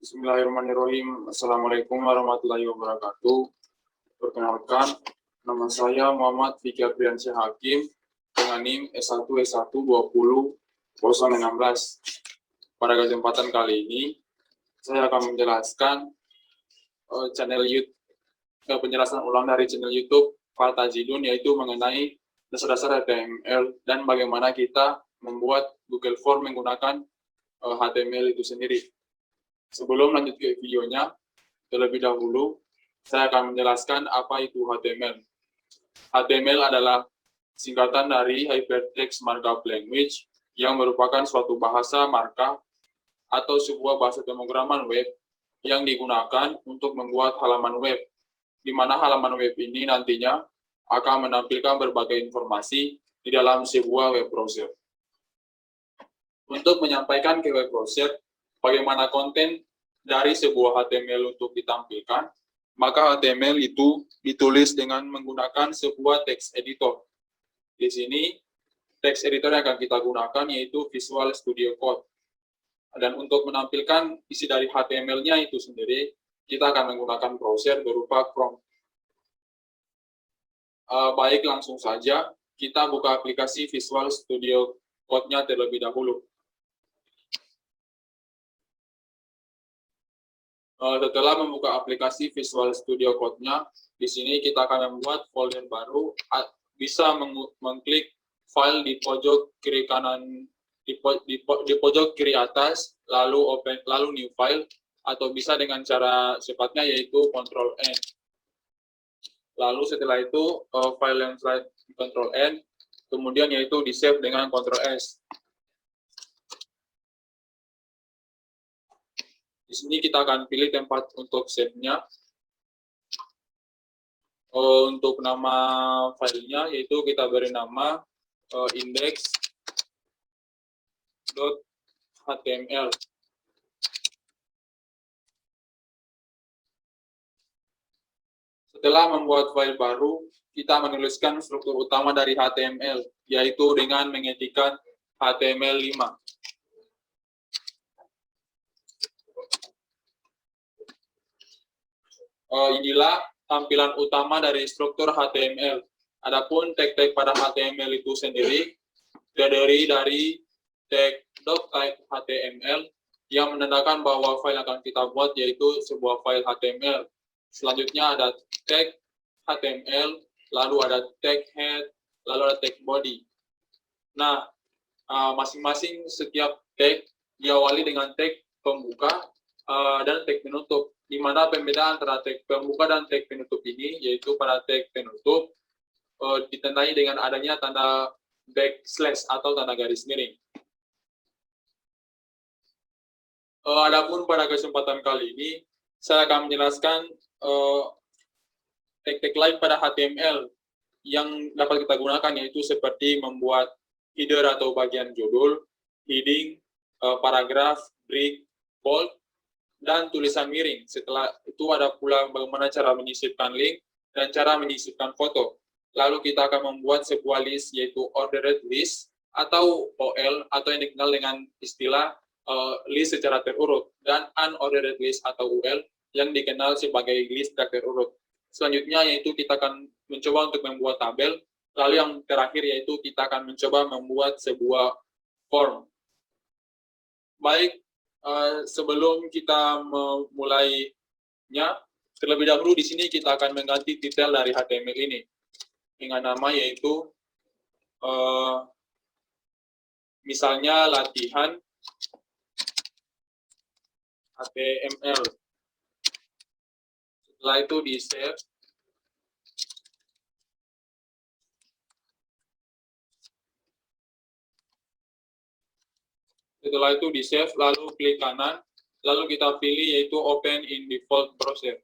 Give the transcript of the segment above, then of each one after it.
Bismillahirrahmanirrahim. Assalamualaikum warahmatullahi wabarakatuh. Perkenalkan, nama saya Muhammad Fikri Apriansyah Hakim dengan NIM S1S120-016. Pada kesempatan kali ini, saya akan menjelaskan penjelasan ulang dari channel YouTube Pak Tajidun, yaitu mengenai dasar-dasar HTML dan bagaimana kita membuat Google Form menggunakan HTML itu sendiri. Sebelum lanjut ke videonya, terlebih dahulu saya akan menjelaskan apa itu HTML. HTML adalah singkatan dari Hypertext Markup Language yang merupakan suatu bahasa markup atau sebuah bahasa pemrograman web yang digunakan untuk membuat halaman web, di mana halaman web ini nantinya akan menampilkan berbagai informasi di dalam sebuah web browser. Untuk menyampaikan ke web browser bagaimana konten dari sebuah HTML untuk ditampilkan, maka HTML itu ditulis dengan menggunakan sebuah text editor. Di sini, text editor yang akan kita gunakan yaitu Visual Studio Code. Dan untuk menampilkan isi dari HTML-nya itu sendiri, kita akan menggunakan browser berupa Chrome. Baik, langsung saja kita buka aplikasi Visual Studio Code-nya terlebih dahulu. Setelah membuka aplikasi Visual Studio Code-nya, di sini kita akan membuat folder baru. Bisa mengklik file di pojok kiri kanan, di pojok kiri atas, lalu new file, atau bisa dengan cara cepatnya yaitu Ctrl N. Lalu setelah itu file yang setelah Ctrl N, kemudian yaitu di save dengan Ctrl S. Di sini kita akan pilih tempat untuk save-nya. Untuk nama filenya yaitu kita beri nama index.html. Setelah membuat file baru, kita menuliskan struktur utama dari HTML, yaitu dengan mengetikkan HTML5. Inilah tampilan utama dari struktur HTML. Adapun tag-tag pada HTML itu sendiri terdiri dari tag .type HTML yang menandakan bahwa file yang akan kita buat yaitu sebuah file HTML. Selanjutnya ada tag HTML, lalu ada tag head, lalu ada tag body. Nah, masing-masing setiap tag diawali dengan tag pembuka dan tag penutup, di mana pembedaan antara tag pembuka dan tag penutup ini yaitu pada tag penutup ditandai dengan adanya tanda backslash atau tanda garis miring. Adapun pada kesempatan kali ini saya akan menjelaskan tag-tag lain pada HTML yang dapat kita gunakan yaitu seperti membuat header atau bagian judul, heading, paragraf, break, bold, dan tulisan miring. Setelah itu ada pula bagaimana cara menyisipkan link dan cara menyisipkan foto. Lalu kita akan membuat sebuah list yaitu ordered list atau OL atau yang dikenal dengan istilah list secara terurut, dan unordered list atau UL yang dikenal sebagai list tak terurut. Selanjutnya yaitu kita akan mencoba untuk membuat tabel. Lalu yang terakhir yaitu kita akan mencoba membuat sebuah form. Baik, sebelum kita memulainya, terlebih dahulu di sini kita akan mengganti titel dari HTML ini dengan nama yaitu misalnya latihan HTML. Setelah itu di save. Setelah itu di save, lalu klik kanan, lalu kita pilih yaitu open in default browser.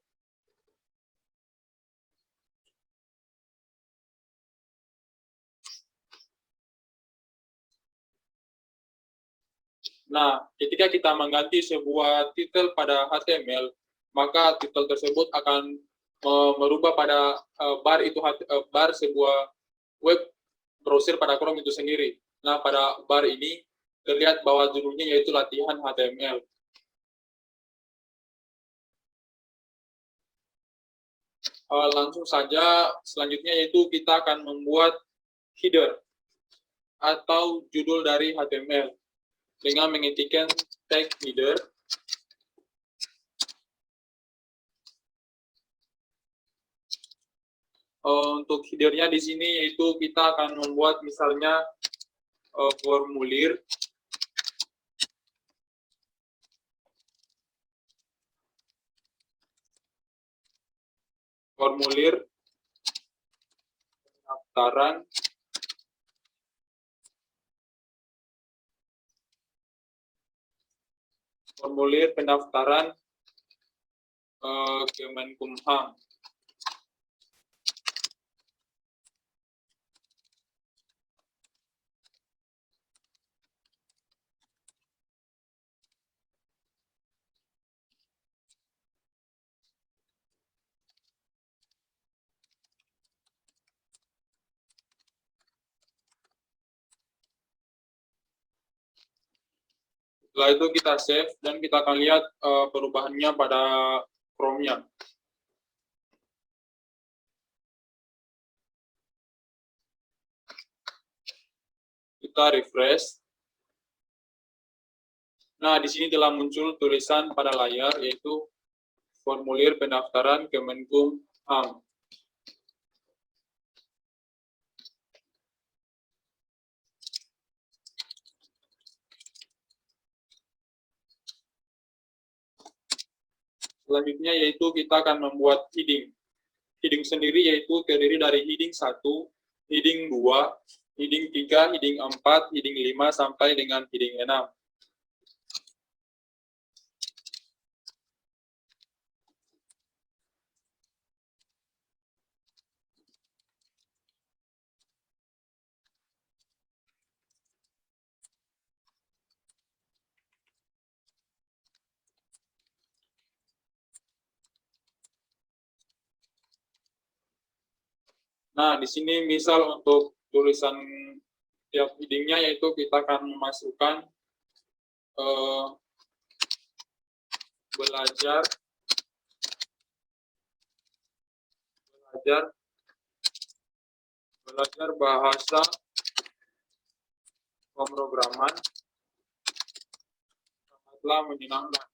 Nah, ketika kita mengganti sebuah titel pada HTML, maka titel tersebut akan merubah pada bar sebuah web browser pada Chrome itu sendiri. Nah, pada bar ini terlihat bahwa judulnya yaitu latihan HTML. Langsung saja selanjutnya yaitu kita akan membuat header atau judul dari HTML dengan mengetikkan tag header. Untuk headernya di sini yaitu kita akan membuat misalnya formulir pendaftaran Kemenkumham. Setelah itu kita save dan kita akan lihat perubahannya pada Chrome-nya. Kita refresh. Nah, di sini telah muncul tulisan pada layar yaitu formulir pendaftaran Kemenkumham. Selanjutnya yaitu kita akan membuat heading. Heading sendiri yaitu terdiri dari heading 1, heading 2, heading 3, heading 4, heading 5, sampai dengan heading 6. Nah, di sini misal untuk tulisan tiap headingnya yaitu kita akan memasukkan belajar bahasa pemrograman sangatlah menyenangkan.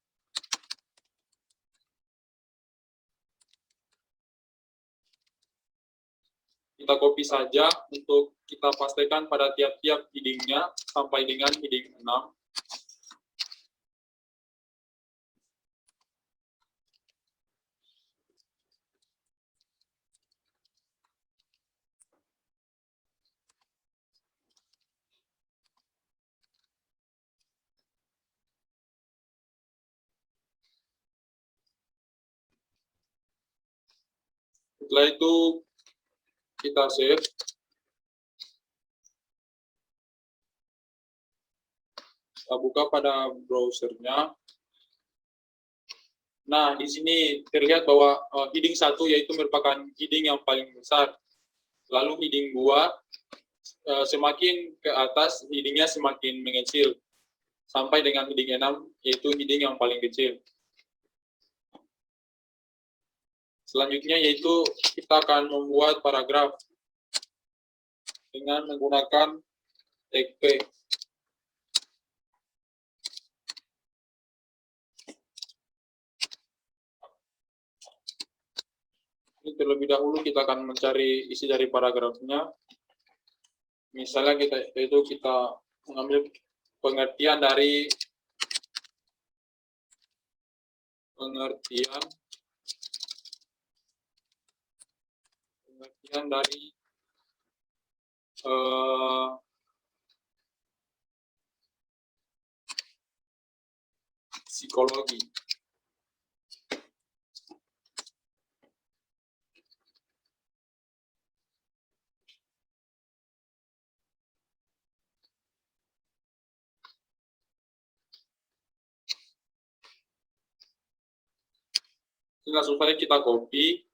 Kita copy saja untuk kita pastikan pada tiap-tiap headingnya sampai dengan heading 6. Setelah itu kita save. Kita buka pada browsernya. Nah, di sini terlihat bahwa heading 1 yaitu merupakan heading yang paling besar. Lalu heading 2 semakin ke atas headingnya semakin mengecil. Sampai dengan heading 6 yaitu heading yang paling kecil. Selanjutnya yaitu kita akan membuat paragraf dengan menggunakan tag P. Ini terlebih dahulu kita akan mencari isi dari paragrafnya. Misalnya kita mengambil pengertian dari psikologi. Langsung saja kita copy,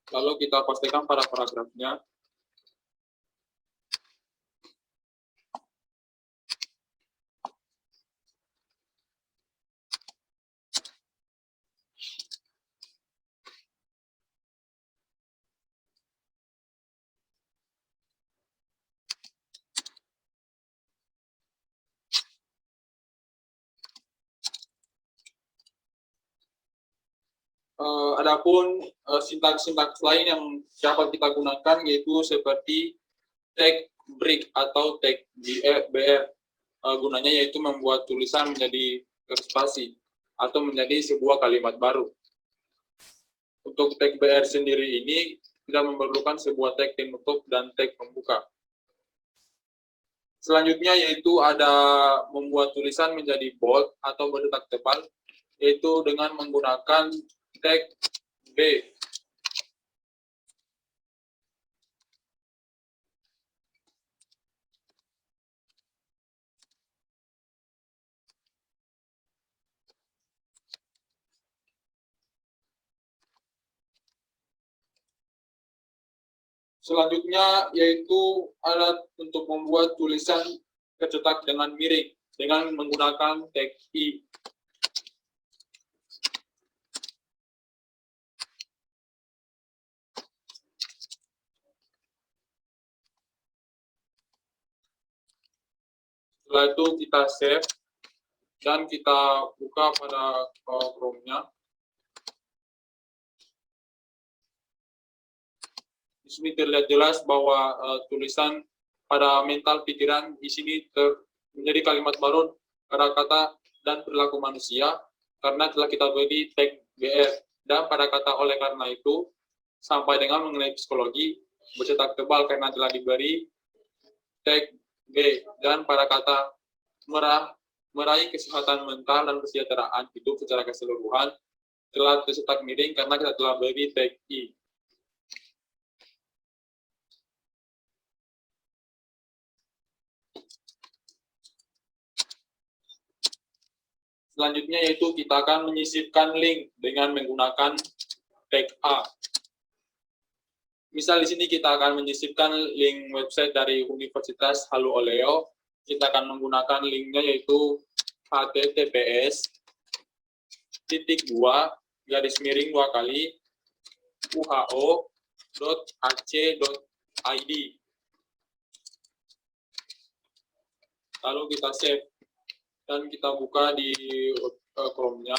lalu kita pastikan pada paragrafnya. Adapun sintaks-sintaks lain yang dapat kita gunakan yaitu seperti tag break atau tag BR. Gunanya yaitu membuat tulisan menjadi spasi atau menjadi sebuah kalimat baru. Untuk tag BR sendiri ini tidak memerlukan sebuah tag penutup dan tag pembuka. Selanjutnya yaitu ada membuat tulisan menjadi bold atau berdetak tebal, yaitu dengan menggunakan tag B. Selanjutnya yaitu alat untuk membuat tulisan tercetak dengan miring dengan menggunakan tag I. Setelah itu kita save dan kita buka pada Chrome-nya. Di sini terlihat jelas bahwa tulisan pada mental pikiran di sini menjadi kalimat baru, kata-kata dan perilaku manusia karena telah kita beri tag BR. Dan pada kata oleh karena itu sampai dengan mengenai psikologi bercetak tebal karena telah diberi tag B. Dan pada kata meraih kesehatan mental dan kesejahteraan hidup secara keseluruhan telah tercetak miring karena kita telah beri tag I. Selanjutnya yaitu kita akan menyisipkan link dengan menggunakan tag A. Misal di sini kita akan menyisipkan link website dari Universitas Halu Oleo. Kita akan menggunakan linknya yaitu https://uho.ac.id. Lalu kita save dan kita buka di Chrome-nya.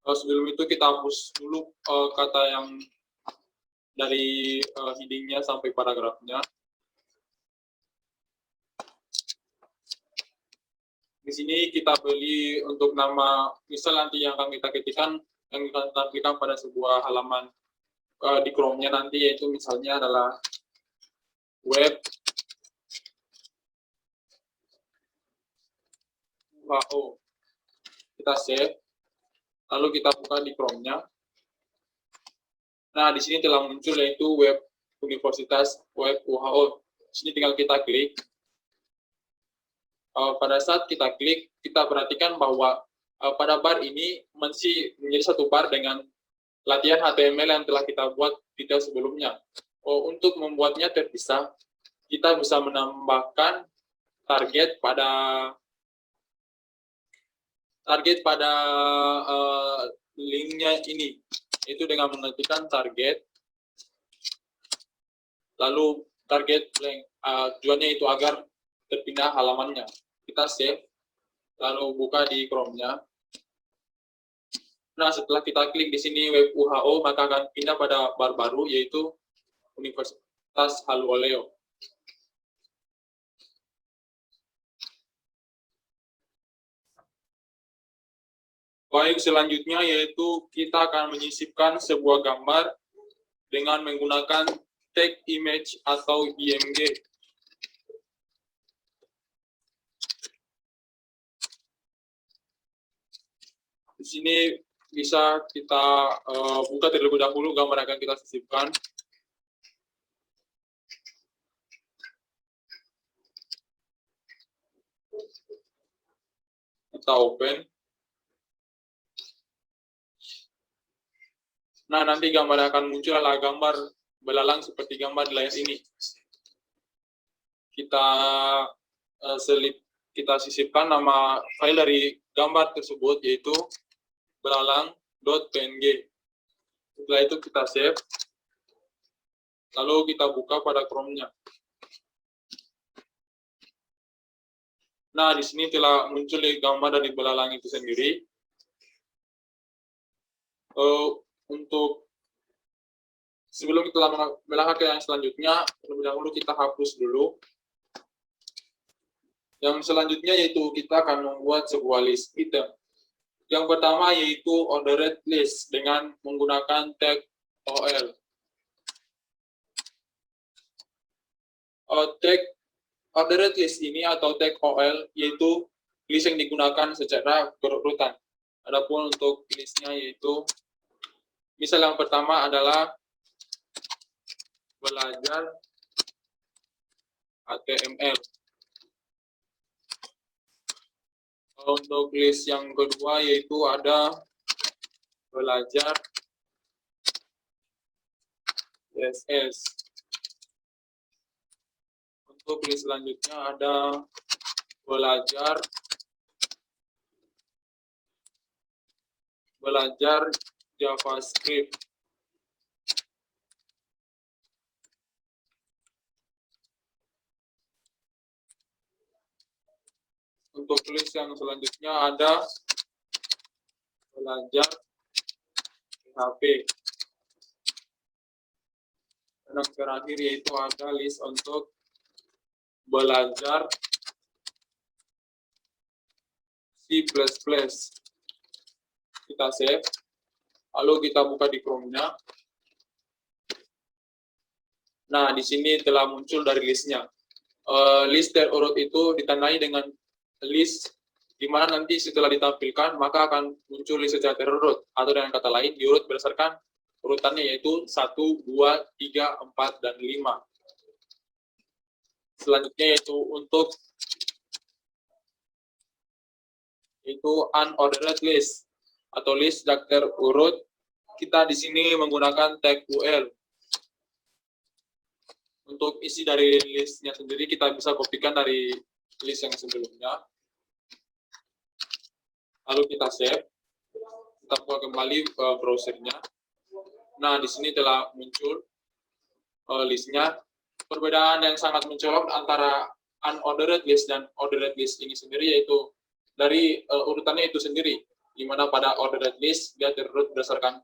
Sebelum itu kita hapus dulu kata yang dari heading-nya sampai paragrafnya. Di sini kita beli untuk nama, misal nanti yang akan kita ketikkan, yang kita tampilkan pada sebuah halaman di Chrome-nya nanti, yaitu misalnya adalah web UHO. Kita save, lalu kita buka di Chrome-nya. Nah, di sini telah muncul yaitu web Universitas web UHO. Di sini tinggal kita klik. Pada saat kita klik, kita perhatikan bahwa pada bar ini masih menjadi satu bar dengan latihan HTML yang telah kita buat video sebelumnya. Untuk membuatnya terpisah, kita bisa menambahkan target pada linknya ini, itu dengan mengetikkan target, lalu target blank. Tujuannya itu agar terpindah halamannya. Kita save, lalu buka di Chrome-nya. Nah, setelah kita klik di sini web UHO, maka akan pindah pada bar baru, yaitu Universitas Halu Oleo. Baik, selanjutnya yaitu kita akan menyisipkan sebuah gambar dengan menggunakan tag image atau IMG. Di sini bisa kita buka terlebih dahulu gambar yang akan kita sisipkan. Kita open. Nah, nanti gambar yang akan muncul adalah gambar belalang seperti gambar di layar ini. Kita sisipkan nama file dari gambar tersebut, yaitu belalang.png. Setelah itu kita save. Lalu kita buka pada Chrome-nya. Nah, di sini telah muncul gambar dari belalang itu sendiri. Untuk sebelum kita melangkah ke yang selanjutnya, terlebih dahulu kita hapus dulu. Yang selanjutnya yaitu kita akan membuat sebuah list item. Yang pertama yaitu ordered list dengan menggunakan tag OL. Tag ordered list ini atau tag OL yaitu list yang digunakan secara berurutan. Adapun untuk listnya yaitu, misal yang pertama adalah belajar HTML. Untuk list yang kedua yaitu ada belajar CSS. Untuk list selanjutnya ada belajar JavaScript. Untuk list yang selanjutnya ada belajar PHP. Dan yang terakhir yaitu ada list untuk belajar C++. Kita save, lalu kita buka di Chrome-nya. Nah, di sini telah muncul dari listnya. List terurut itu ditandai dengan list di mana nanti setelah ditampilkan maka akan muncul list secara terurut, atau dengan kata lain diurut berdasarkan urutannya yaitu 1, 2, 3, 4, dan 5. Selanjutnya yaitu untuk unordered list atau list tidak terurut, kita di sini menggunakan tag UL. Untuk isi dari listnya sendiri kita bisa kopikan dari list yang sebelumnya. Lalu kita save, kita buka kembali browsernya. Nah, di sini telah muncul listnya. Perbedaan yang sangat mencolok antara unordered list dan ordered list ini sendiri yaitu dari urutannya itu sendiri, di mana pada ordered list dia terurut berdasarkan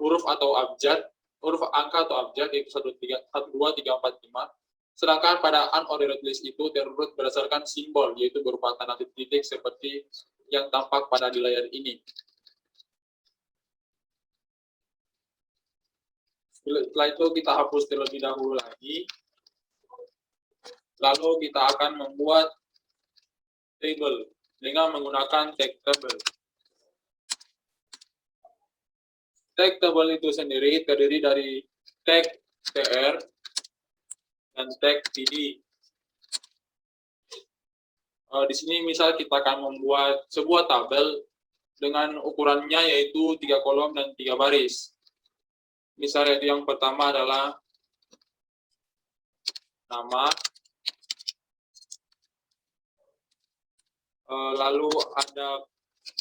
huruf atau abjad, huruf angka atau abjad yaitu 1, 2, 3, 4, 5. Sedangkan pada unordered list itu terurut berdasarkan simbol yaitu berupa tanda titik seperti yang tampak pada di layar ini. Setelah itu kita hapus terlebih dahulu lagi. Lalu kita akan membuat table dengan menggunakan tag table. Tag table itu sendiri terdiri dari tag tr dan tag td. Di sini misal kita akan membuat sebuah tabel dengan ukurannya yaitu 3 kolom dan 3 baris. Misalnya yang pertama adalah nama, lalu ada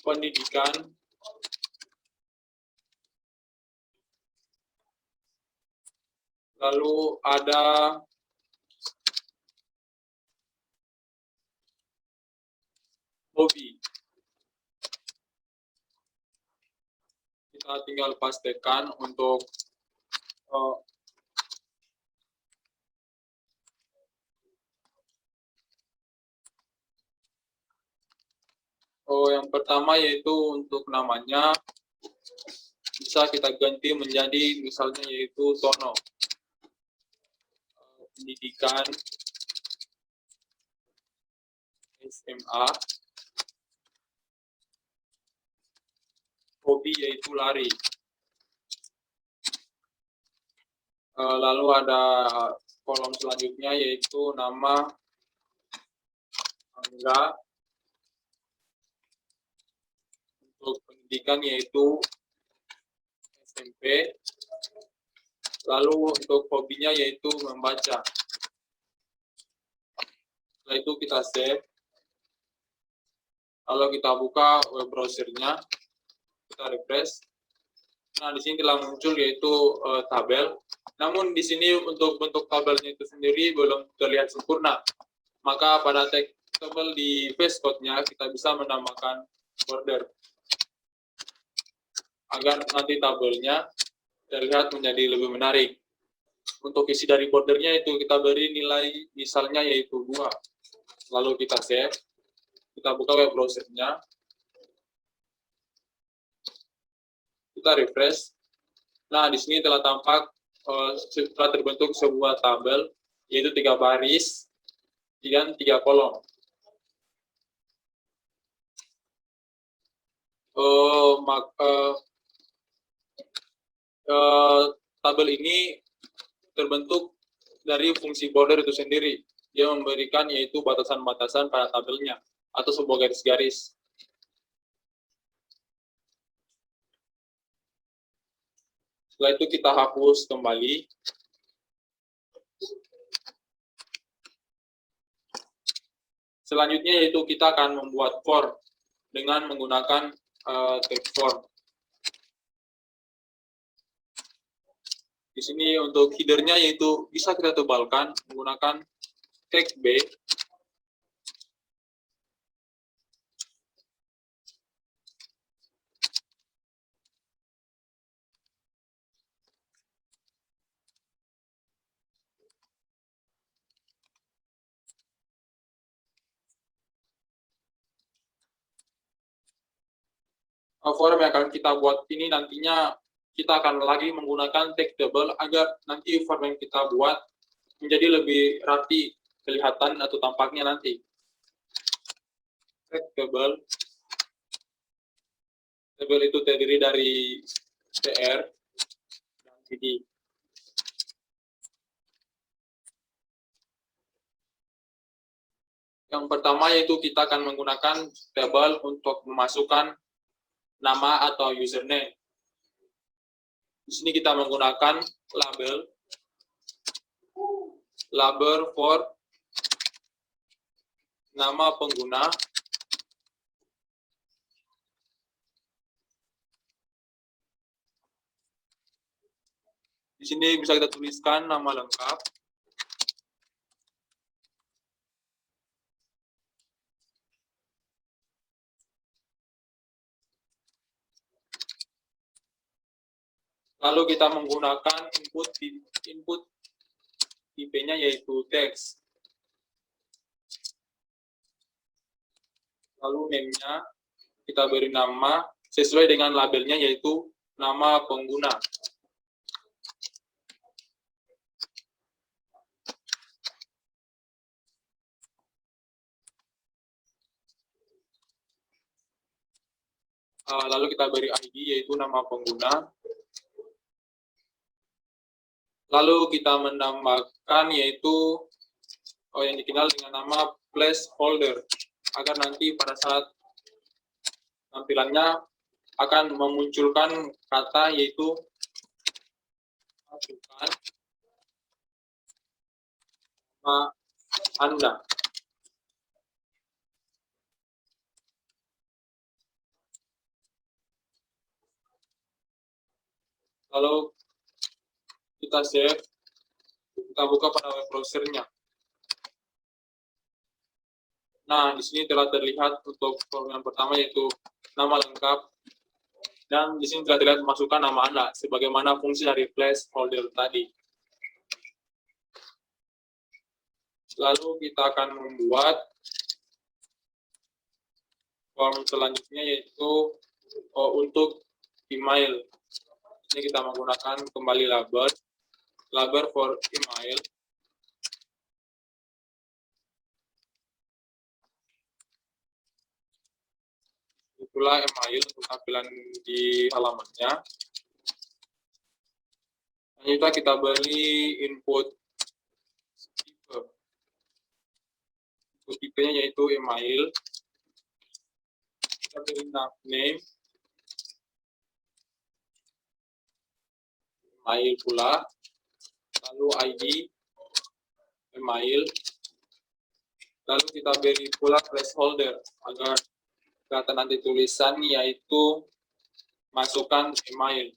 pendidikan, lalu ada hobi. Kita tinggal pastikan untuk yang pertama yaitu untuk namanya bisa kita ganti menjadi misalnya yaitu Tono. Pendidikan SMA, hobi yaitu lari. Lalu ada kolom selanjutnya yaitu nama Angga. Untuk pendidikan yaitu SMP. Lalu untuk hobinya yaitu membaca. Setelah itu kita save. Lalu kita buka web browsernya, kita refresh. Nah, di sini telah muncul yaitu tabel Namun di sini untuk bentuk tabelnya itu sendiri belum terlihat sempurna. Maka pada tabel di VS Code-nya kita bisa menambahkan border agar nanti tabelnya terlihat menjadi lebih menarik. Untuk isi dari bordernya itu kita beri nilai misalnya yaitu 2. Lalu kita save, kita buka web browser-nya, kita refresh. Nah, di sini telah tampak telah terbentuk sebuah tabel yaitu 3 baris dan 3 kolom. Tabel ini terbentuk dari fungsi border itu sendiri. Dia memberikan yaitu batasan-batasan pada tabelnya atau sebuah garis-garis. Setelah itu kita hapus kembali. Selanjutnya yaitu kita akan membuat form dengan menggunakan tag form. Di sini untuk header-nya yaitu bisa kita tebalkan menggunakan tag B. Form yang akan kita buat ini nantinya kita akan lagi menggunakan tag table agar nanti form yang kita buat menjadi lebih rapi kelihatan atau tampaknya nanti. Tag table. Table itu terdiri dari tr dan td. Yang pertama yaitu kita akan menggunakan table untuk memasukkan nama atau username. Di sini kita menggunakan label for nama pengguna. Di sini bisa kita tuliskan nama lengkap. Lalu kita menggunakan input tipe-nya yaitu text. Lalu name-nya kita beri nama sesuai dengan labelnya yaitu nama pengguna. Lalu kita beri ID yaitu nama pengguna. Lalu kita menambahkan yaitu yang dikenal dengan nama placeholder agar nanti pada saat tampilannya akan memunculkan kata yaitu masukkan nama Anda. Lalu kita save, kita buka pada web browser-nya. Nah, di sini telah terlihat untuk form yang pertama yaitu nama lengkap, dan di sini telah terlihat masukkan nama Anda sebagaimana fungsi dari placeholder tadi. Lalu kita akan membuat form selanjutnya yaitu untuk email. Ini kita menggunakan kembali label for email. Itulah email untuk tampilan di halamannya. Selanjutnya kita beri input tipe. Input tipenya yaitu email. Kita beri name, email pula, lalu ID, email, lalu kita beri pula placeholder agar kelihatan nanti tulisan yaitu masukkan email.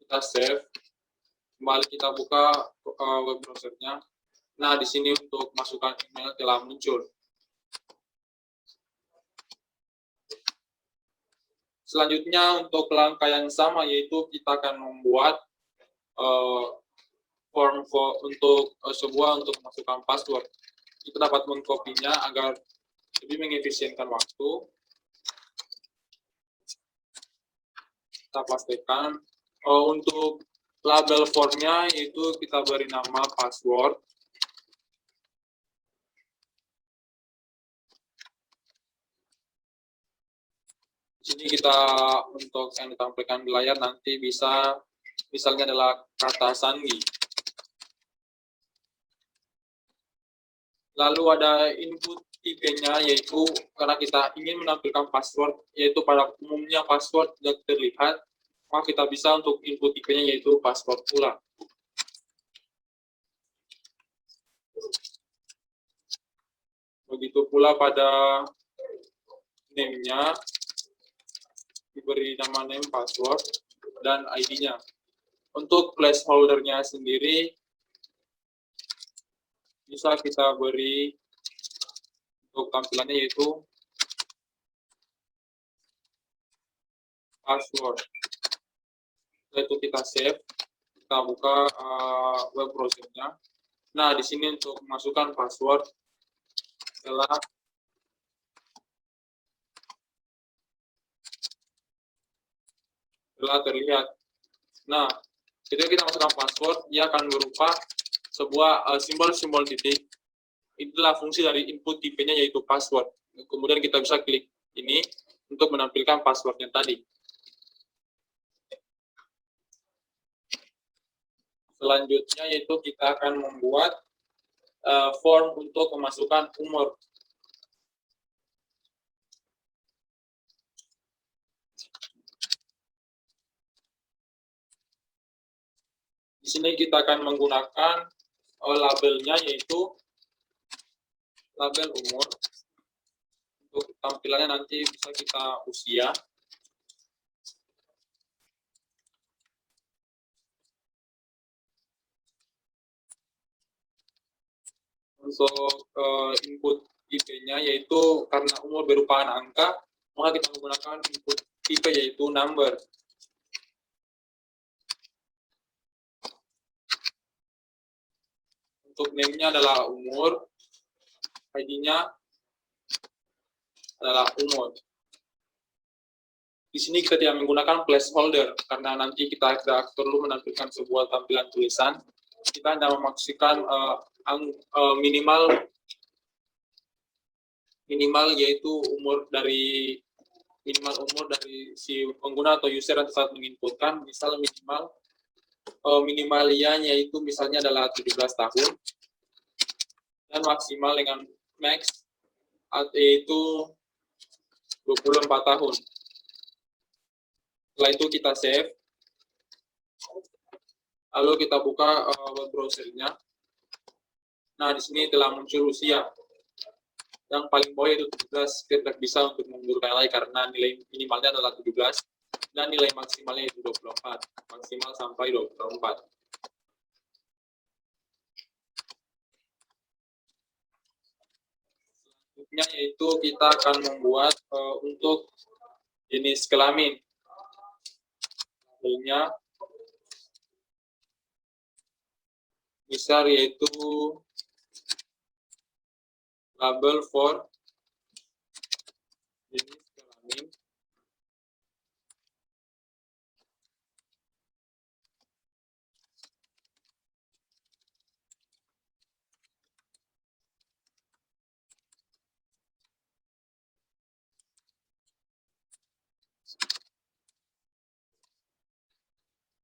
kita save, kembali kita buka web browsernya. Nah, di sini untuk masukkan email telah muncul. Selanjutnya untuk langkah yang sama, yaitu kita akan membuat form untuk untuk memasukkan password. Kita dapat mengkopinya agar lebih mengefisienkan waktu. Kita pastikan untuk label formnya itu kita beri nama password. Di sini kita untuk yang ditampilkan di layar nanti bisa misalnya adalah kata sandi. Lalu ada input IP-nya, yaitu karena kita ingin menampilkan password, yaitu pada umumnya password tidak terlihat, maka kita bisa untuk input IP-nya yaitu password pula. Begitu pula pada name-nya, diberi nama name, password, dan ID-nya. Untuk placeholder-nya sendiri, bisa kita beri untuk tampilannya yaitu password. Setelah itu kita save, kita buka web browser-nya. Nah, di sini untuk memasukkan password telah terlihat. Nah, ketika kita masukkan password, dia akan berupa sebuah simbol-simbol titik. Itulah fungsi dari input IP-nya yaitu password. Kemudian kita bisa klik ini untuk menampilkan passwordnya tadi. Selanjutnya yaitu kita akan membuat form untuk memasukkan umur. Di sini kita akan menggunakan labelnya yaitu label umur. Untuk tampilannya nanti bisa kita usia. Untuk input IP-nya yaitu karena umur berupa angka, maka kita menggunakan input IP yaitu number. Untuk name-nya adalah umur, ID-nya adalah umur. Di sini kita tidak menggunakan placeholder karena nanti kita tidak perlu menampilkan sebuah tampilan tulisan. Kita hanya memaksikan minimal yaitu umur dari si pengguna atau user yang saat menginputkan. Misal minimalia yaitu misalnya adalah 17 tahun dan maksimal dengan max yaitu 24 tahun. Setelah itu kita save, lalu kita buka web browsernya. Nah, di sini telah muncul usia. Yang paling bawah yaitu 17, kita bisa untuk mengundurkan lagi karena nilai minimalnya adalah 17 dan nilai maksimalnya itu 24, maksimal sampai 24. Selanjutnya yaitu kita akan membuat untuk jenis kelamin. Labelnya misal yaitu label for jenis kelamin.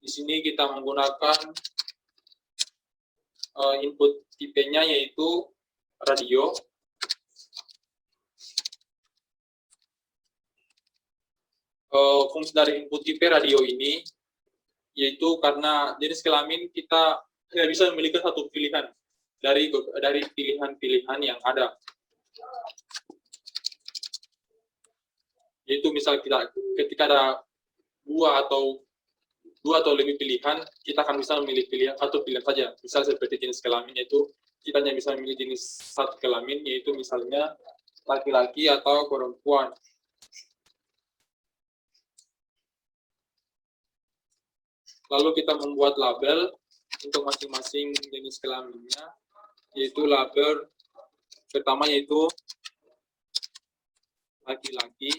Di sini kita menggunakan input IP-nya yaitu radio. Fungsi dari input IP radio ini yaitu karena jenis kelamin kita tidak bisa memiliki satu pilihan dari pilihan-pilihan yang ada. Yaitu misal ketika ada 2 atau dua atau lebih pilihan, kita akan bisa memilih pilihan satu pilihan saja. Misal seperti jenis kelamin, yaitu kita hanya bisa memilih jenis satu kelamin, yaitu misalnya laki-laki atau perempuan. Lalu kita membuat label untuk masing-masing jenis kelaminnya, yaitu label pertama yaitu laki-laki,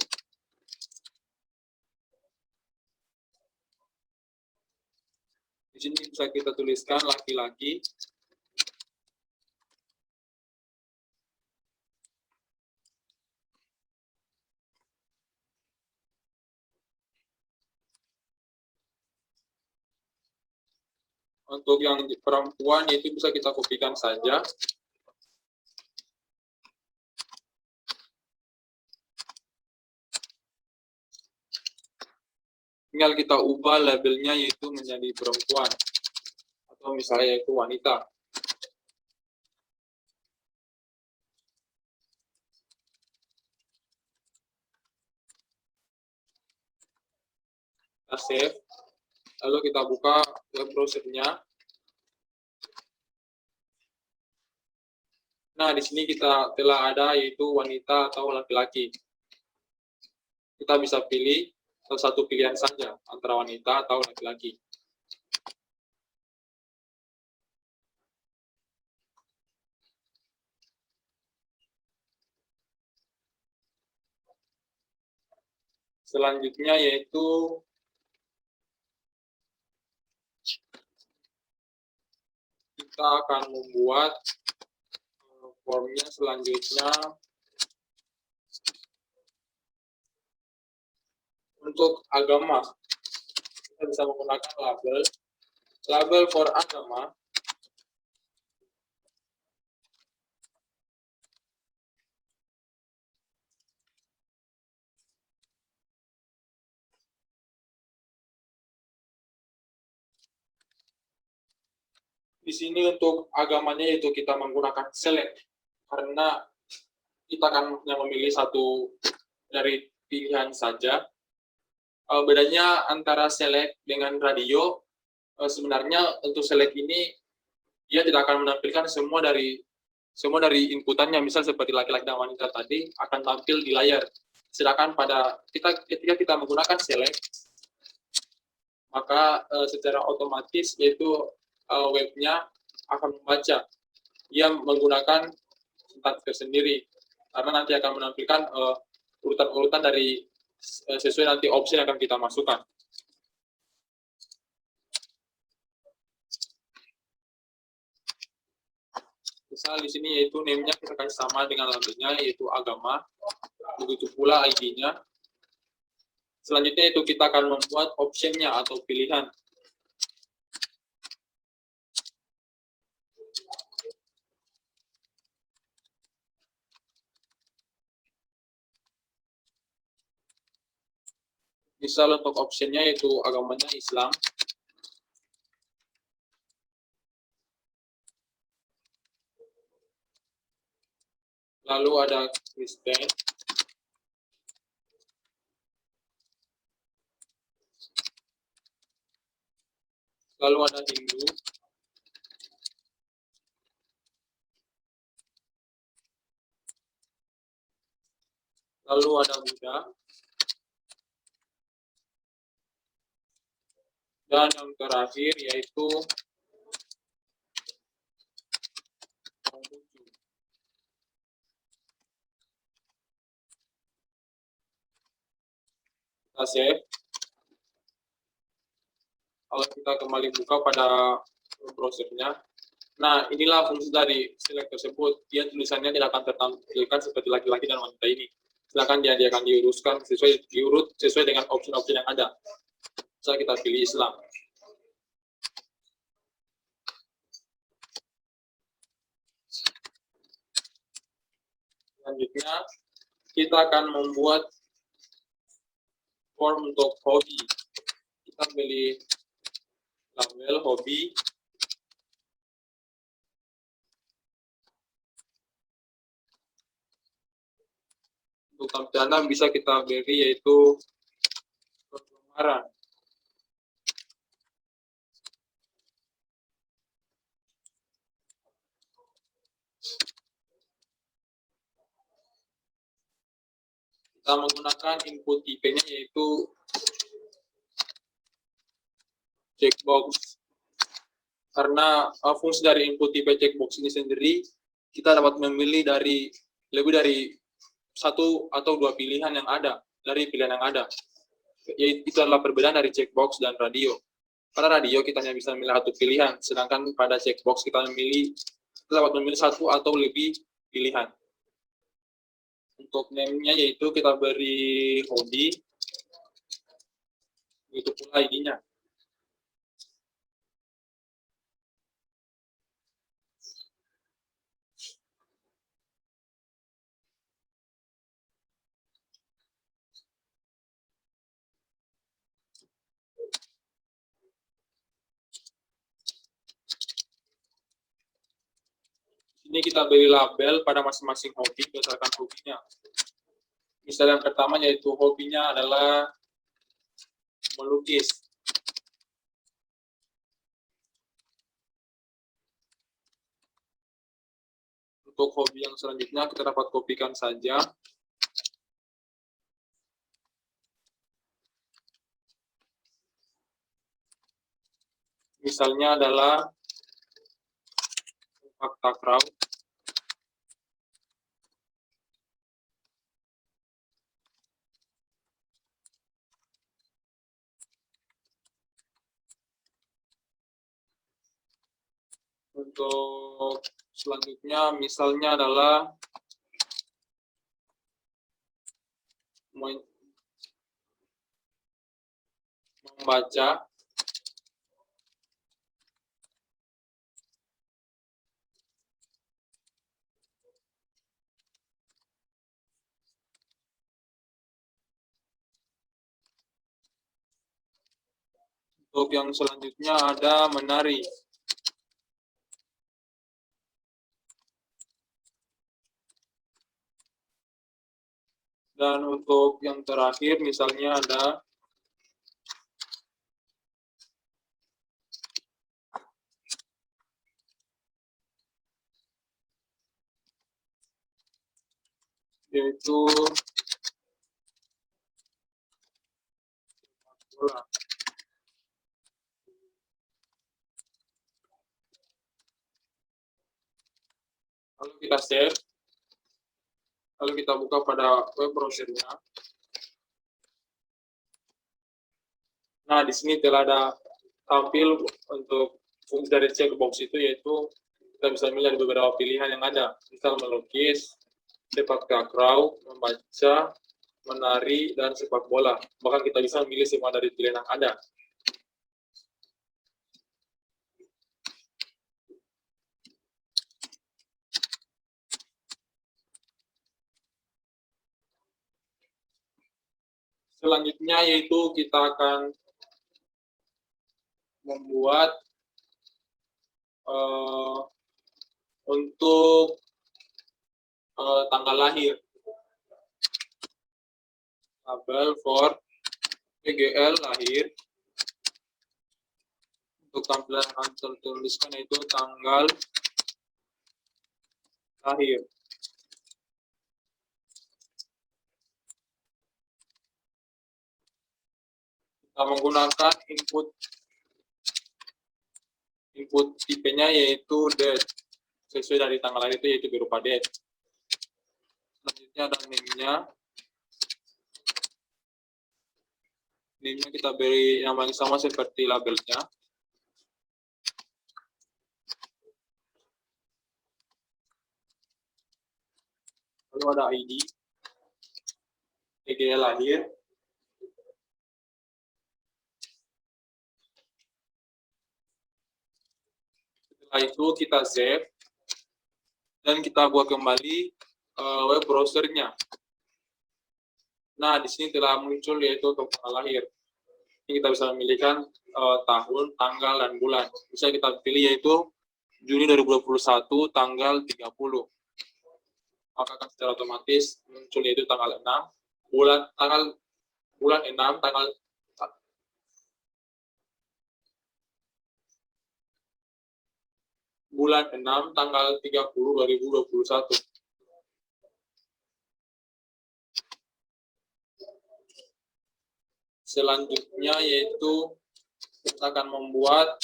di sini bisa kita tuliskan laki-laki. Untuk yang perempuan itu bisa kita kopikan saja. Tinggal kita ubah labelnya yaitu menjadi perempuan atau misalnya yaitu wanita. Kita save, lalu kita buka web browser-nya. Nah, di sini kita telah ada yaitu wanita atau laki-laki. Kita bisa pilih salah satu pilihan saja antara wanita atau laki-laki. Selanjutnya yaitu kita akan membuat formnya selanjutnya. Untuk agama, kita bisa menggunakan label for agama. Di sini untuk agamanya itu kita menggunakan select, karena kita akan memilih satu dari pilihan saja. Bedanya antara select dengan radio, sebenarnya untuk select ini dia tidak akan menampilkan semua dari inputannya, misal seperti laki-laki dan wanita tadi akan tampil di layar. Sedangkan ketika kita menggunakan select, maka secara otomatis yaitu webnya akan membaca. Dia menggunakan sintak tersendiri karena nanti akan menampilkan urutan-urutan dari sesuai nanti opsi yang akan kita masukkan. Misal di sini yaitu name-nya kita kasih sama dengan labelnya yaitu agama, begitu pula ID-nya. Selanjutnya itu kita akan membuat option-nya atau pilihan. Misal untuk option-nya yaitu agamanya Islam. Lalu ada Kristen. Lalu ada Hindu. Lalu ada Buddha. Dan yang terakhir yaitu Konghucu. Kita save. Kalau kita kembali buka pada browsernya, nah inilah fungsi dari select tersebut. Dia tulisannya tidak akan tertampilkan seperti laki-laki dan wanita ini. Silakan dia akan diuruskan sesuai dengan opsi-opsi yang ada. Bisa kita pilih Islam. Selanjutnya kita akan membuat form untuk hobi. Kita pilih label hobi. Untuk tampilan bisa kita beri yaitu penggemar. kita menggunakan input IP-nya yaitu checkbox. Karena fungsi dari input IP checkbox ini sendiri, kita dapat memilih dari lebih dari satu atau dua pilihan yang ada, dari pilihan yang ada. Itu adalah perbedaan dari checkbox dan radio. Pada radio kita hanya bisa memilih satu pilihan, sedangkan pada checkbox kita dapat memilih satu atau lebih pilihan. Untuk name-nya yaitu kita beri hobi, itu pula ID-nya. Ini kita beri label pada masing-masing hobi berdasarkan hobinya. Misal yang pertama yaitu hobinya adalah melukis. Untuk hobi yang selanjutnya kita dapat kopikan saja. Misalnya adalah takraw. Untuk selanjutnya misalnya adalah membaca. Untuk yang selanjutnya ada menari. Dan untuk yang terakhir misalnya ada yaitu bola. Lalu kita save. Lalu kita buka pada web browser-nya. Nah, di sini telah ada tampil untuk fungsi dari checkbox itu, yaitu kita bisa memilih dari beberapa pilihan yang ada. Misal melukis, sepak takraw, membaca, menari, dan sepak bola. Bahkan kita bisa memilih semua dari pilihan yang ada. Selanjutnya yaitu kita akan membuat untuk tanggal lahir. Label for PGL lahir. Untuk tampilan yang akan tertuliskan yaitu tanggal lahir. Kita menggunakan input tipenya yaitu date. Sesuai dari tanggal lahir itu yaitu berupa date. Selanjutnya ada name-nya. Name-nya kita beri nama yang sama seperti labelnya. Lalu ada ID, PGL lahir. Setelah itu kita save dan kita buat kembali web browser-nya. Nah, di sini telah muncul yaitu tanggal lahir. Ini kita bisa memilihkan tahun, tanggal, dan bulan. Bisa kita pilih yaitu Juni 2021 tanggal 30. Maka akan secara otomatis muncul yaitu tanggal 6, bulan 6, tanggal 30 2021. Selanjutnya yaitu kita akan membuat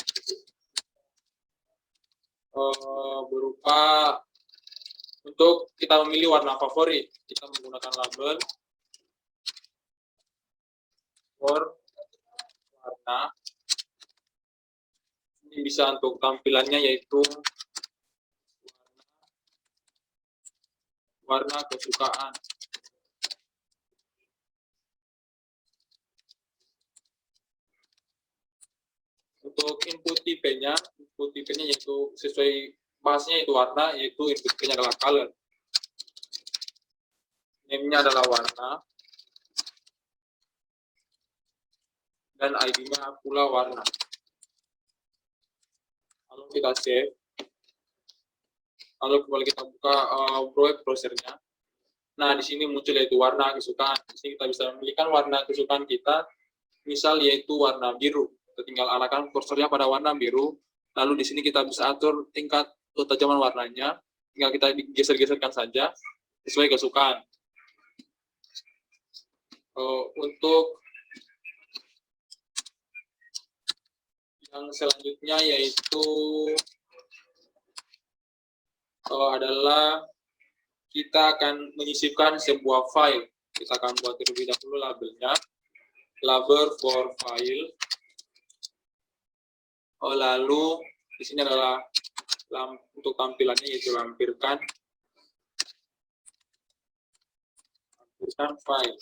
berupa untuk kita memilih warna favorit. Kita menggunakan label for warna. Ini bisa untuk tampilannya yaitu warna kesukaan. Untuk input tipenya yaitu sesuai bahasnya itu warna, yaitu input tipenya adalah color. Name-nya adalah warna. Dan ID-nya pula warna. Lalu kita save. Lalu kembali kita buka web browser-nya. Nah, di sini muncul yaitu warna kesukaan. Di sini kita bisa memilihkan warna kesukaan kita, misal yaitu warna biru. Kita tinggal arahkan kursornya pada warna biru. Lalu di sini kita bisa atur tingkat ketajaman warnanya. Tinggal kita geser-geserkan saja sesuai kesukaan. Untuk yang selanjutnya yaitu adalah kita akan menyisipkan sebuah file. Kita akan buat terlebih dahulu labelnya, label for file. Lalu di sini adalah untuk tampilannya yaitu lampirkan file.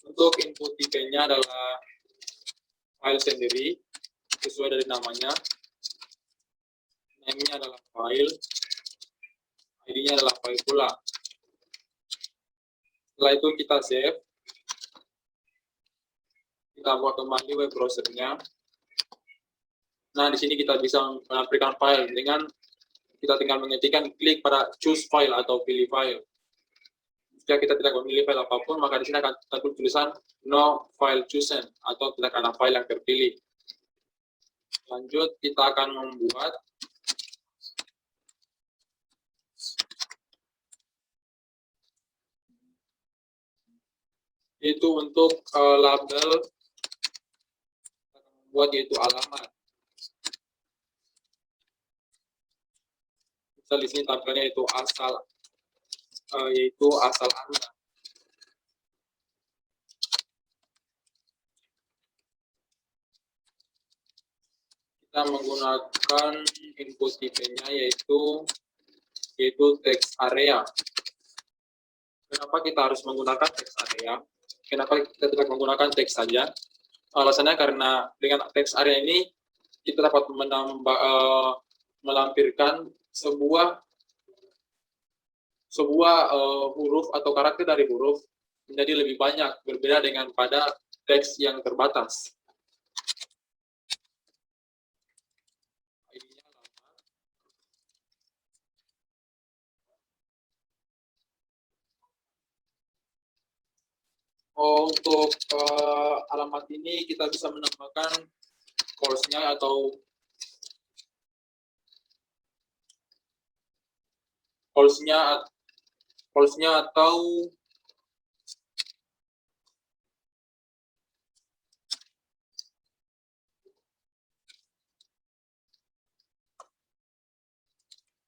Untuk input tipenya adalah file sendiri, sesuai dari namanya. Name-nya adalah file, ID-nya adalah file pula. Setelah itu kita save. Kita buat kembali web browser-nya. Nah, di sini kita bisa menampilkan file dengan kita tinggal mengetikkan klik pada choose file atau pilih file. Jika kita tidak memilih file apapun, maka di sini akan tertulis tulisan no file chosen atau tidak ada file yang terpilih. Lanjut, kita akan membuat itu untuk label buat yaitu alamat. Misal di sini tampilannya yaitu asal Anda. Kita menggunakan input tipenya yaitu text area. Kenapa kita harus menggunakan text area? Kenapa kita tidak menggunakan teks saja? Alasannya karena dengan text area ini kita dapat melampirkan sebuah huruf atau karakter dari huruf menjadi lebih banyak, berbeda dengan pada teks yang terbatas. Untuk alamat ini kita bisa menambahkan calls-nya atau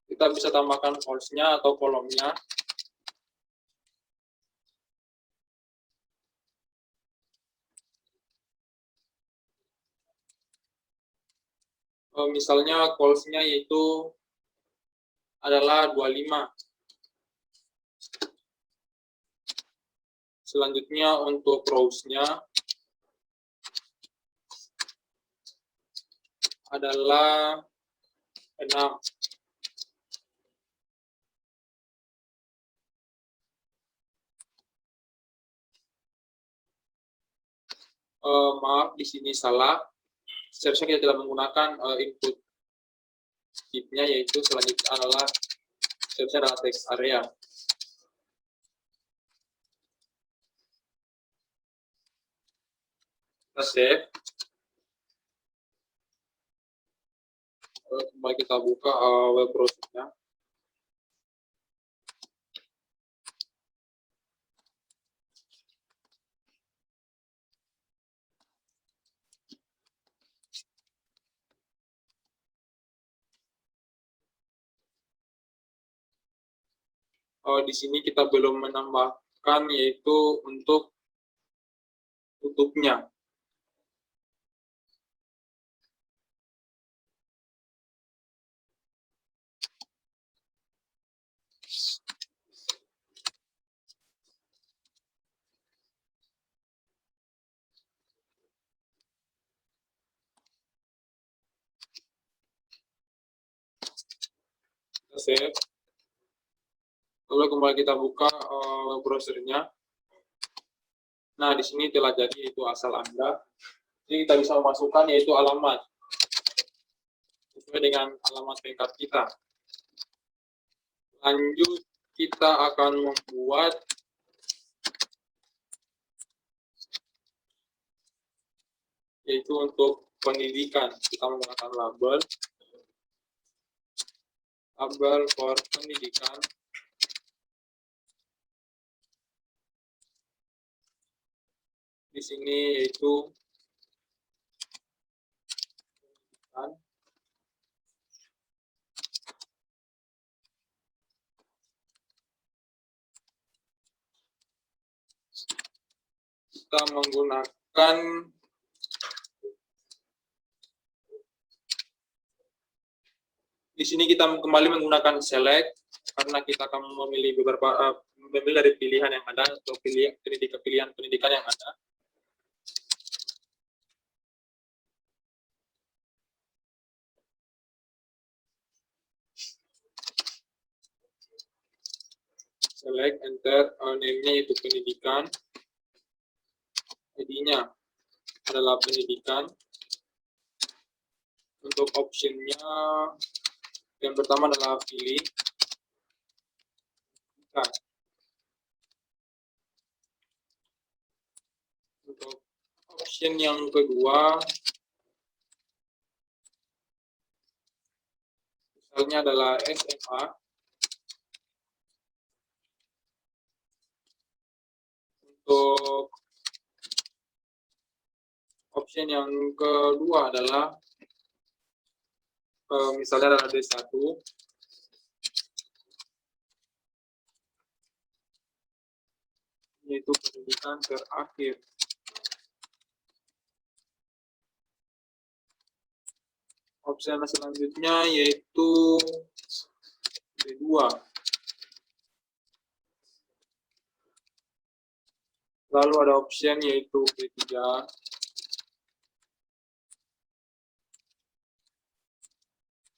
kita bisa tambahkan calls-nya atau kolomnya. Misalnya calls-nya yaitu adalah 25. Selanjutnya untuk rows-nya adalah 6. Maaf, di sini salah. Seharusnya kita tidak menggunakan input tipnya, yaitu selanjutnya adalah text area. Kita save. Kembali kita buka web browser-nya. di sini kita belum menambahkan yaitu untuk tutupnya. Kita save. Lalu kembali kita buka web browsernya. Nah, di sini telah jadi itu asal Anda. Jadi kita bisa memasukkan yaitu alamat sesuai dengan alamat pangkat kita. Lanjut, kita akan membuat yaitu untuk pendidikan. Kita menggunakan label for pendidikan. Di sini yaitu pendidikan. Kita menggunakan di sini kita kembali menggunakan select karena kita akan memilih beberapa memilih dari pilihan yang ada atau pilihan pendidikan yang ada. Select, enter, name-nya itu pendidikan, ID-nya adalah pendidikan. Untuk option-nya yang pertama adalah pilih. Nah, untuk option yang kedua, misalnya adalah SMA. Untuk option yang kedua adalah misalnya adalah D1. Yaitu pendidikan terakhir. Opsi selanjutnya yaitu D2. Lalu ada option yaitu D3.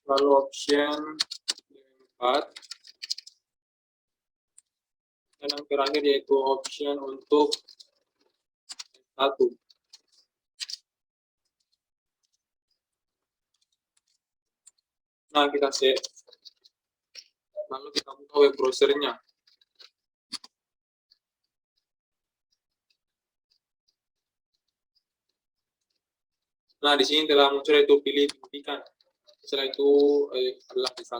Lalu option D4. Dan yang terakhir yaitu option untuk S1. Nah, kita save. Lalu kita buka web browsernya. Nah, di sini telah muncul itu pilih pendidikan. Setelah itu adalah D1.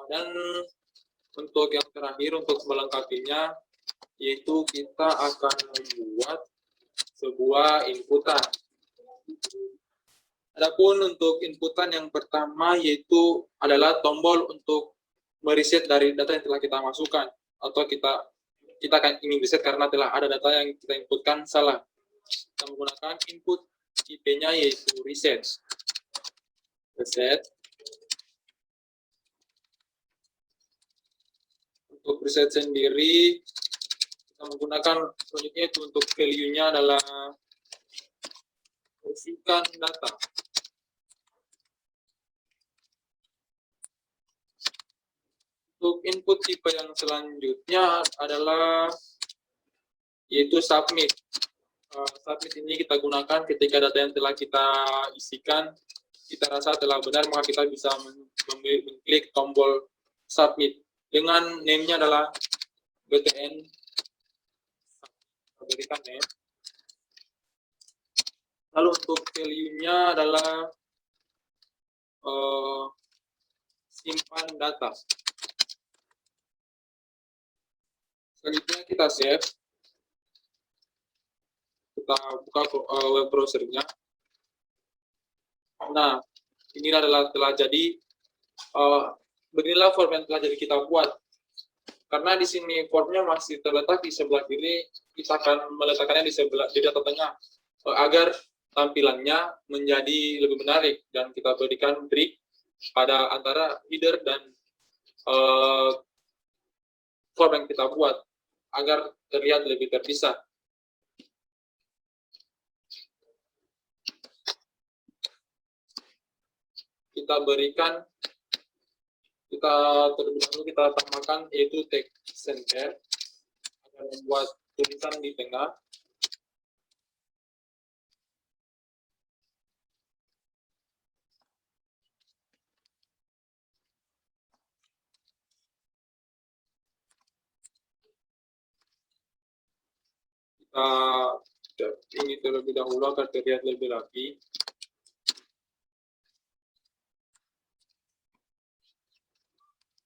Dan untuk yang terakhir, untuk melengkapinya, yaitu kita akan membuat sebuah inputan. Adapun untuk inputan yang pertama yaitu adalah tombol untuk mereset dari data yang telah kita masukkan, atau kita akan ingin reset karena telah ada data yang kita inputkan salah. Kita menggunakan input IP-nya yaitu reset. Untuk reset sendiri kita menggunakan selanjutnya itu untuk value-nya adalah bersihkan data. Untuk input tipe yang selanjutnya adalah yaitu submit. Submit ini kita gunakan ketika data yang telah kita isikan kita rasa telah benar, maka kita bisa mengklik tombol submit dengan name-nya adalah btn. Berikan name. Lalu untuk value-nya adalah simpan data. Selanjutnya kita save. Kita buka web browsernya. Nah, ini adalah telah jadi beginilah form yang telah jadi kita buat. Karena di sini formnya masih terletak di sebelah kiri, kita akan meletakkannya di data tengah agar tampilannya menjadi lebih menarik, dan kita berikan break pada antara header dan form yang kita buat agar terlihat lebih terpisah. Terlebih dahulu kita tambahkan yaitu text center agar membuat tulisan di tengah. Ini terlebih dahulu agar terlihat lebih rapi.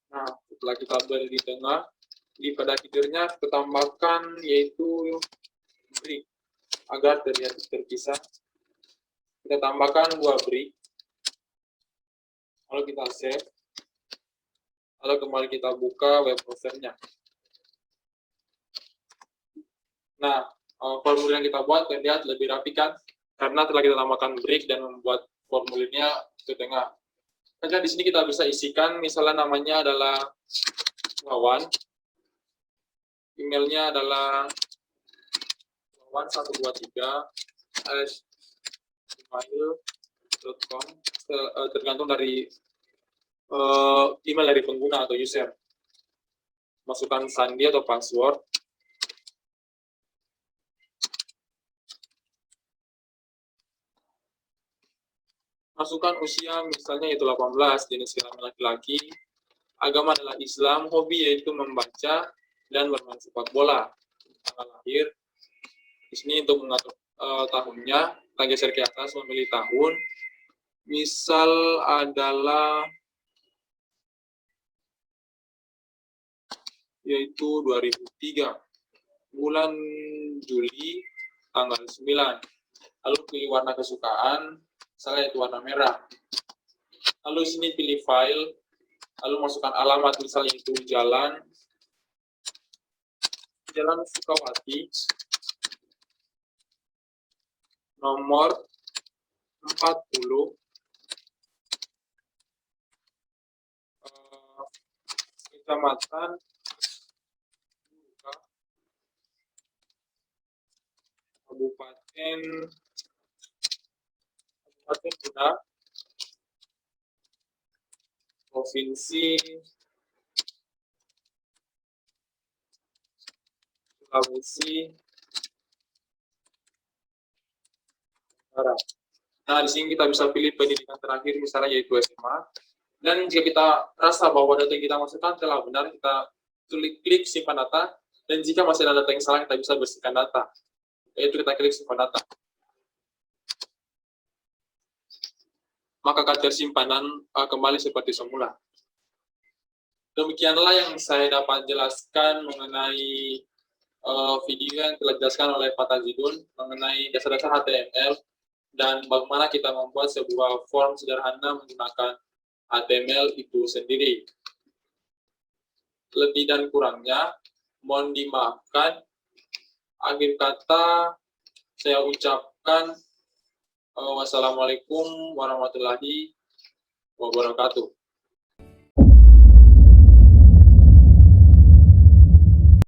Nah, setelah kita beri di tengah, pada header-nya kita tambahkan yaitu break agar terlihat terpisah. Kita tambahkan 2 break, lalu kita save, lalu kembali kita buka web browser-nya. Nah, formulir yang kita buat terlihat lebih rapi kan, karena telah kita tambahkan break dan membuat formulirnya ke tengah. Jadi di sini kita bisa isikan, misalnya namanya adalah Wawan, emailnya adalah wawan123@gmail.com, tergantung dari email dari pengguna atau user. Masukkan sandi atau password. Masukkan usia, misalnya yaitu 18, jenis kelamin laki-laki, agama adalah Islam, hobi yaitu membaca dan bermain sepak bola. Tanggal lahir, di sini untuk mengatur tahunnya, kita geser ke atas memilih tahun, misal adalah yaitu 2003, bulan Juli, tanggal 9. Lalu pilih warna kesukaan, misalnya itu warna merah. Lalu sini pilih file, lalu masukkan alamat, misalnya itu Jalan Sukawati, nomor 40, kecamatan Kabupaten Kuta, Provinsi Sulawesi Utara. Nah, di sini kita bisa pilih pendidikan terakhir, misalnya yaitu SMA. Dan jika kita rasa bahwa data yang kita masukkan telah benar, kita klik simpan data. Dan jika masih ada data yang salah, kita bisa bersihkan data. Yaitu kita klik simpan data. Maka karakter simpanan kembali seperti semula. Demikianlah yang saya dapat jelaskan mengenai video yang telah dijelaskan oleh Pak Tajidun mengenai dasar-dasar HTML dan bagaimana kita membuat sebuah form sederhana menggunakan HTML itu sendiri. Lebih dan kurangnya mohon dimaafkan. Akhir kata saya ucapkan wassalamualaikum warahmatullahi wabarakatuh.